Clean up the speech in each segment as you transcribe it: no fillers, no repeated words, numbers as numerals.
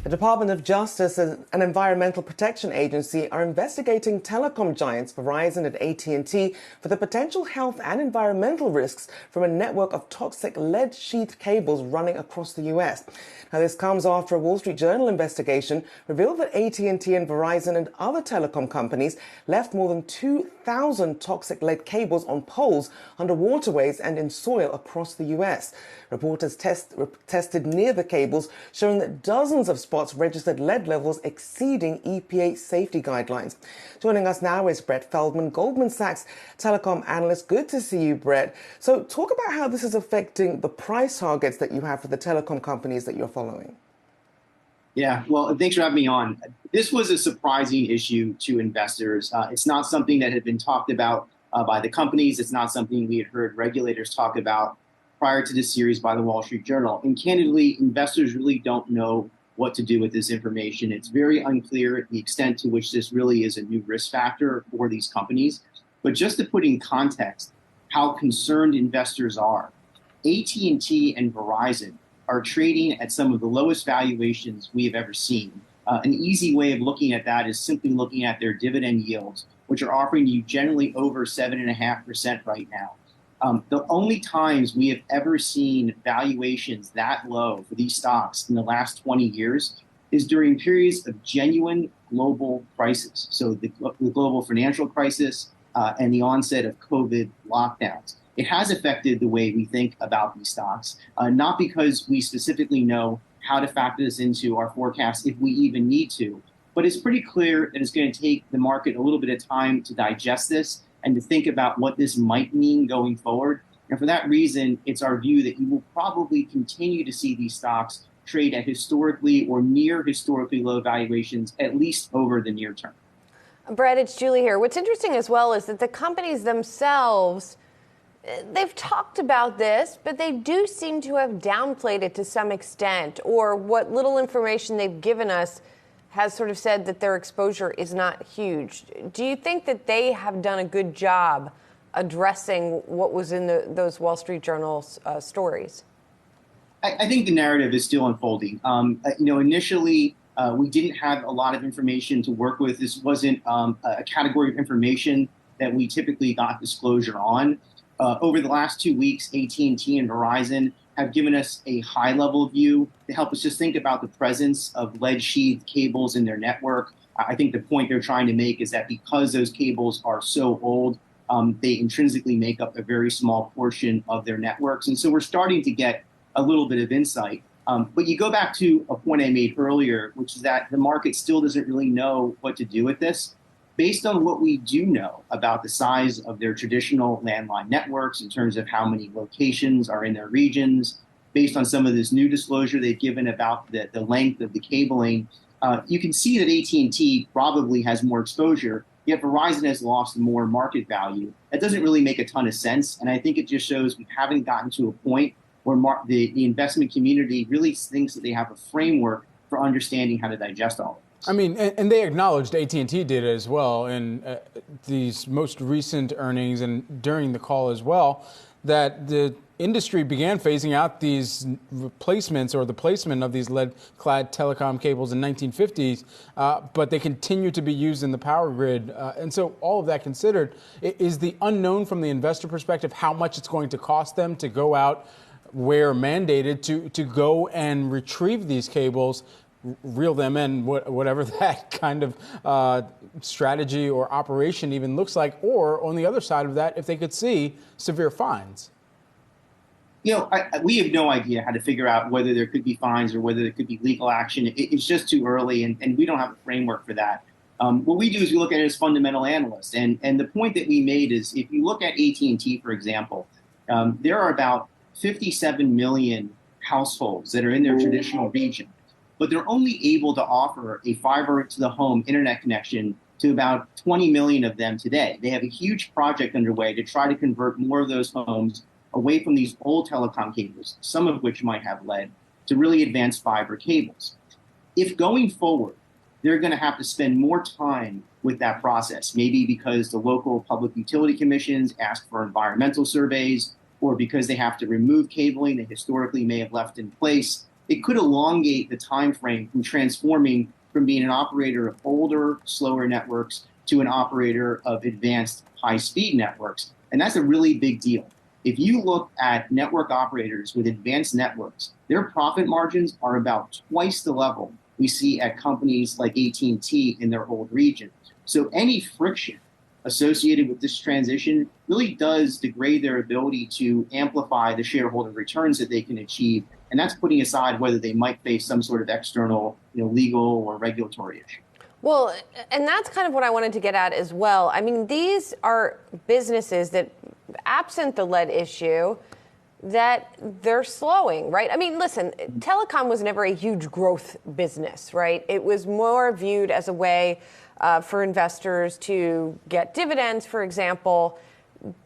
The Department of Justice and an environmental protection agency are investigating telecom giants Verizon and AT&T for the potential health and environmental risks from a network of toxic lead-sheathed cables running across the U.S. Now, this comes after a Wall Street Journal investigation revealed that AT&T and Verizon and other telecom companies left more than 2,000 toxic lead cables on poles under waterways and in soil across the U.S. Reporters tested near the cables, showing that dozens of spots registered lead levels exceeding EPA safety guidelines. Joining us now is Brett Feldman, Goldman Sachs Telecom Analyst. Good to see you, Brett. So talk about how this is affecting the price targets that you have for the telecom companies that you're following. Yeah, well, thanks for having me on. This was a surprising issue to investors. It's not something that had been talked about by the companies. It's not something we had heard regulators talk about prior to this series by the Wall Street Journal. And candidly, investors really don't know what to do with this information. It's very unclear the extent to which this really is a new risk factor for these companies. But just to put in context how concerned investors are, AT&T and Verizon are trading at some of the lowest valuations we have ever seen. An easy way of looking at that is simply looking at their dividend yields, which are offering you generally over 7.5% right now. The only times we have ever seen valuations that low for these stocks in the last 20 years is during periods of genuine global crisis. So the global financial crisis and the onset of COVID lockdowns. It has affected the way we think about these stocks, not because we specifically know how to factor this into our forecast if we even need to, but it's pretty clear that it's going to take the market a little bit of time to digest this and to think about what this might mean going forward. And for that reason, it's our view that you will probably continue to see these stocks trade at historically or near historically low valuations, at least over the near term. Brett, it's Julie here. What's interesting as well is that the companies themselves, they've talked about this, but they do seem to have downplayed it to some extent, or what little information they've given us has sort of said that their exposure is not huge. Do you think that they have done a good job addressing what was in those Wall Street Journal stories? I think the narrative is still unfolding. Initially, we didn't have a lot of information to work with. This wasn't a category of information that we typically got disclosure on. Over the last 2 weeks, AT&T and Verizon have given us a high-level view to help us just think about the presence of lead-sheathed cables in their network. I think the point they're trying to make is that because those cables are so old, they intrinsically make up a very small portion of their networks. And so we're starting to get a little bit of insight. But you go back to a point I made earlier, which is that the market still doesn't really know what to do with this. Based on what we do know about the size of their traditional landline networks in terms of how many locations are in their regions, based on some of this new disclosure they've given about the length of the cabling, you can see that AT&T probably has more exposure, yet Verizon has lost more market value. That doesn't really make a ton of sense, and I think it just shows we haven't gotten to a point where the investment community really thinks that they have a framework for understanding how to digest all of it. I mean, and they acknowledged, AT&T did as well in these most recent earnings and during the call as well, that the industry began phasing out these replacements or the placement of these lead-clad telecom cables in 1950s, but they continue to be used in the power grid. And so all of that considered, is the unknown from the investor perspective how much it's going to cost them to go out where mandated to go and retrieve these cables, reel them in, whatever that kind of strategy or operation even looks like, or on the other side of that, if they could see severe fines? We have no idea how to figure out whether there could be fines or whether there could be legal action. It's just too early, and we don't have a framework for that. What we do is we look at it as fundamental analysts, and the point that we made is if you look at AT&T, for example, there are about 57 million households that are in their traditional region, but they're only able to offer a fiber-to-the-home internet connection to about 20 million of them today. They have a huge project underway to try to convert more of those homes away from these old telecom cables, some of which might have lead, to really advanced fiber cables. If going forward, they're going to have to spend more time with that process, maybe because the local public utility commissions ask for environmental surveys, or because they have to remove cabling that historically may have left in place, it could elongate the time frame from transforming from being an operator of older, slower networks to an operator of advanced high-speed networks. And that's a really big deal. If you look at network operators with advanced networks, their profit margins are about twice the level we see at companies like AT&T in their old region. So any friction associated with this transition really does degrade their ability to amplify the shareholder returns that they can achieve. And that's putting aside whether they might face some sort of external, legal or regulatory issue. Well, and that's kind of what I wanted to get at as well. I mean, these are businesses that, absent the lead issue, that they're slowing, right? I mean, listen, telecom was never a huge growth business, right? It was more viewed as a way for investors to get dividends, for example.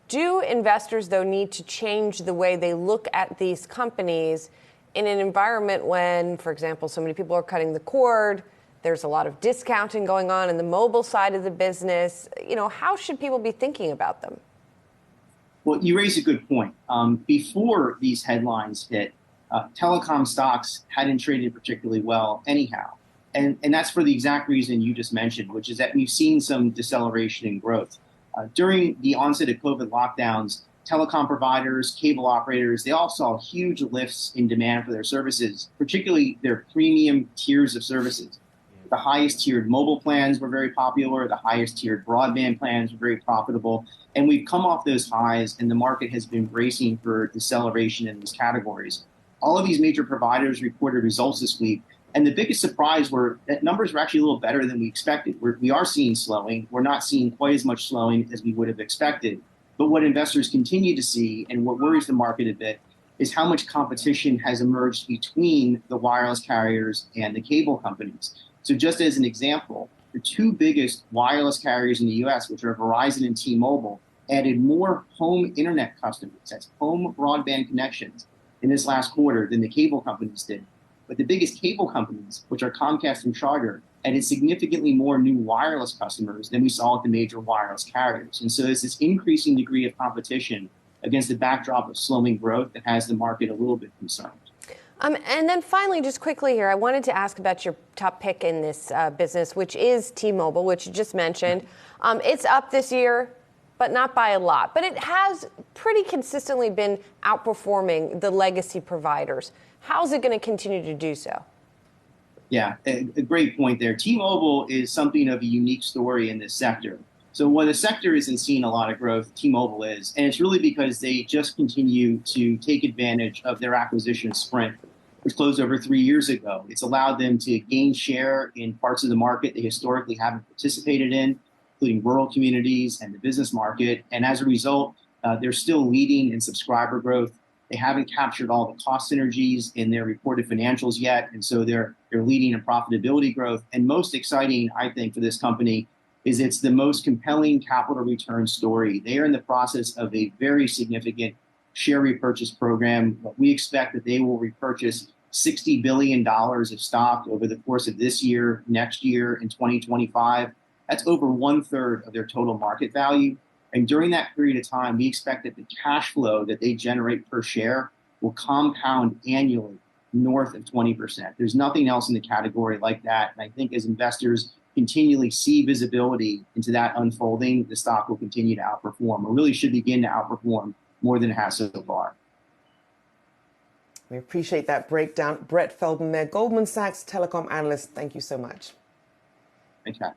Do investors, though, need to change the way they look at these companies in an environment when, for example, so many people are cutting the cord, there's a lot of discounting going on in the mobile side of the business? How should people be thinking about them? Well, you raise a good point. Before these headlines hit, telecom stocks hadn't traded particularly well anyhow. And that's for the exact reason you just mentioned, which is that we've seen some deceleration in growth. During the onset of COVID lockdowns, telecom providers, cable operators, they all saw huge lifts in demand for their services, particularly their premium tiers of services. The highest tiered mobile plans were very popular. The highest tiered broadband plans were very profitable. And we've come off those highs, and the market has been bracing for deceleration in these categories. All of these major providers reported results this week. And the biggest surprise were that numbers were actually a little better than we expected. We are seeing slowing. We're not seeing quite as much slowing as we would have expected. But what investors continue to see, and what worries the market a bit, is how much competition has emerged between the wireless carriers and the cable companies. So just as an example, the two biggest wireless carriers in the U.S., which are Verizon and T-Mobile, added more home internet customers, that's home broadband connections, in this last quarter than the cable companies did. But the biggest cable companies, which are Comcast and Charter, added significantly more new wireless customers than we saw at the major wireless carriers. And so there's this increasing degree of competition against the backdrop of slowing growth that has the market a little bit concerned. And then finally, just quickly here, I wanted to ask about your top pick in this business, which is T-Mobile, which you just mentioned. It's up this year, but not by a lot. But it has pretty consistently been outperforming the legacy providers. How's it going to continue to do so? Yeah, a great point there. T-Mobile is something of a unique story in this sector. So while the sector isn't seeing a lot of growth, T-Mobile is. And it's really because they just continue to take advantage of their acquisition of Sprint, which closed over 3 years ago. It's allowed them to gain share in parts of the market they historically haven't participated in, including rural communities and the business market. And as a result, they're still leading in subscriber growth. They haven't captured all the cost synergies in their reported financials yet. And so they're leading in profitability growth. And most exciting, I think, for this company is it's the most compelling capital return story. They are in the process of a very significant share repurchase program. We expect that they will repurchase $60 billion of stock over the course of this year, next year, and 2025. That's over 1/3 of their total market value. And during that period of time, we expect that the cash flow that they generate per share will compound annually north of 20%. There's nothing else in the category like that. And I think as investors continually see visibility into that unfolding, the stock will continue to outperform, or really should begin to outperform more than it has so far. We appreciate that breakdown. Brett Feldman there, Goldman Sachs telecom analyst. Thank you so much. Thanks, Pat.